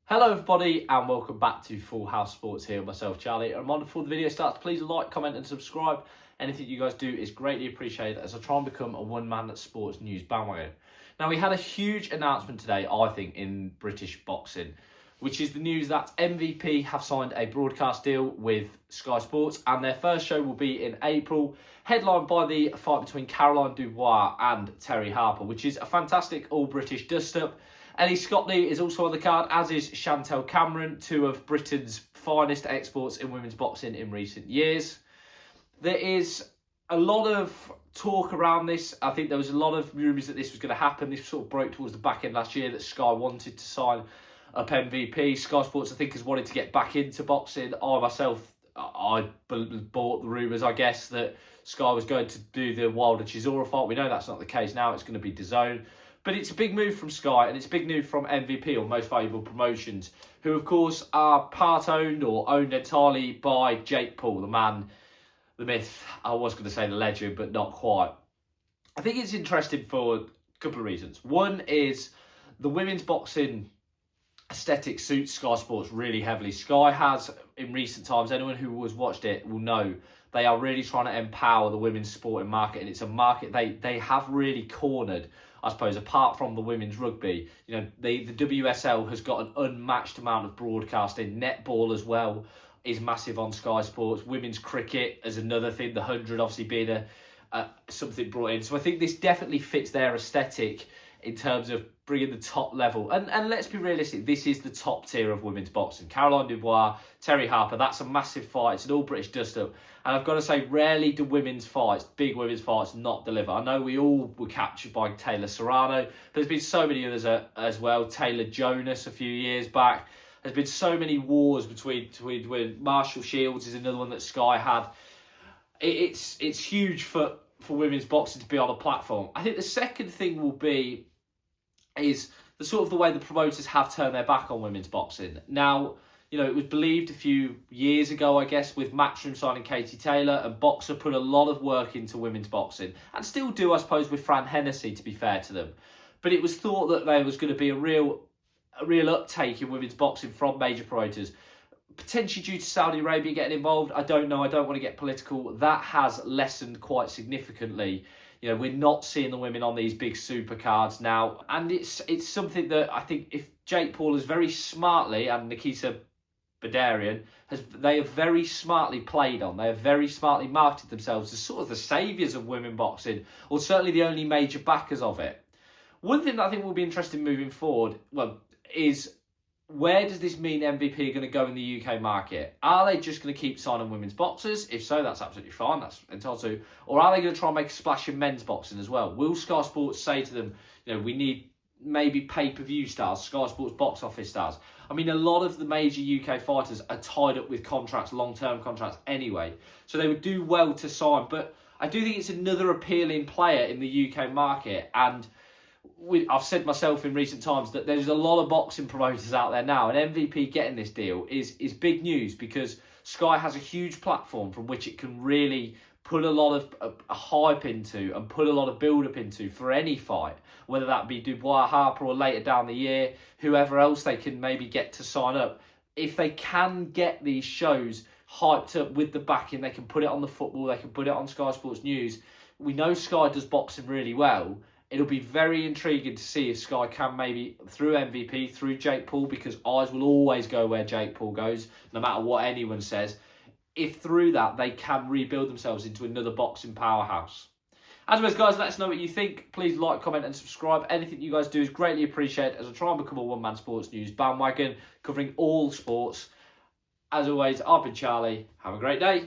Hello everybody and welcome back to Full House Sports here with myself Charlie. And before the video starts, please like, comment and subscribe. Anything you guys do is greatly appreciated as I try and become a one-man sports news bandwagon. Now we had a huge announcement today, I think, in British boxing, which is the news that MVP have signed a broadcast deal with Sky Sports and their first show will be in April, headlined by the fight between Caroline Dubois and Terry Harper, which is a fantastic all-British dust-up. Ellie Scotney is also on the card, as is Chantel Cameron, two of Britain's finest exports in women's boxing in recent years. There is a lot of talk around this. I think there was a lot of rumours that this was going to happen. This sort of broke towards the back end last year that Sky wanted to sign up MVP. Sky Sports, I think, has wanted to get back into boxing. I bought the rumours, I guess, that Sky was going to do the Wilder Chisora fight. We know that's not the case now. It's going to be DAZN. But it's a big move from Sky and it's a big move from MVP, or Most Valuable Promotions, who of course are part-owned or owned entirely by Jake Paul, the man, the myth. I was going to say the legend, but not quite. I think it's interesting for a couple of reasons. One is the women's boxing aesthetic suits Sky Sports really heavily. Sky has, in recent times, anyone who has watched it will know, they are really trying to empower the women's sporting market, and it's a market they have really cornered, I suppose, apart from the women's rugby. You know, the WSL has got an unmatched amount of broadcasting. Netball as well is massive on Sky Sports. Women's cricket is another thing. The 100 obviously being something brought in. So I think this definitely fits their aesthetic in terms of bringing the top level. And let's be realistic, this is the top tier of women's boxing. Caroline Dubois, Terry Harper, that's a massive fight. It's an all-British dust-up. And I've got to say, rarely do women's fights, big women's fights, not deliver. I know we all were captured by Taylor Serrano, but there's been so many others as well. Taylor Jonas a few years back. There's been so many wars between Marshall Shields is another one that Sky had. It's huge for women's boxing to be on a platform. I think the second thing will be is the sort of the way the promoters have turned their back on women's boxing. Now, you know, it was believed a few years ago, I guess, with Matchroom signing Katie Taylor, and Boxer put a lot of work into women's boxing, and still do, I suppose, with Fran Hennessy, to be fair to them. But it was thought that there was going to be a real uptake in women's boxing from major promoters, potentially due to Saudi Arabia getting involved. I don't know. I don't want to get political. That has lessened quite significantly. You know, we're not seeing the women on these big supercards now. And it's something that I think if Jake Paul has very smartly, and Nikita Badarian, they have very smartly played on. They have very smartly marketed themselves as sort of the saviours of women boxing, or certainly the only major backers of it. One thing that I think will be interesting moving forward, is where does this mean MVP are going to go in the UK market? Are they just going to keep signing women's boxers? If so, that's absolutely fine. That's entitled to. Or are they going to try and make a splash in men's boxing as well? Will Sky Sports say to them, you know, we need maybe pay-per-view stars, Sky Sports box office stars? I mean, a lot of the major UK fighters are tied up with contracts, long-term contracts anyway. So they would do well to sign. But I do think it's another appealing player in the UK market. And I've said myself in recent times that there's a lot of boxing promoters out there now, and MVP getting this deal is big news, because Sky has a huge platform from which it can really put a lot of hype into and put a lot of build-up into for any fight, whether that be Dubois, Harper, or later down the year, whoever else they can maybe get to sign up. If they can get these shows hyped up with the backing, they can put it on the football, they can put it on Sky Sports News. We know Sky does boxing really well. It'll be very intriguing to see if Sky can maybe, through MVP, through Jake Paul, because eyes will always go where Jake Paul goes, no matter what anyone says, if through that they can rebuild themselves into another boxing powerhouse. As always, guys, let us know what you think. Please like, comment and subscribe. Anything you guys do is greatly appreciated as I try and become a one-man sports news bandwagon, covering all sports. As always, I've been Charlie. Have a great day.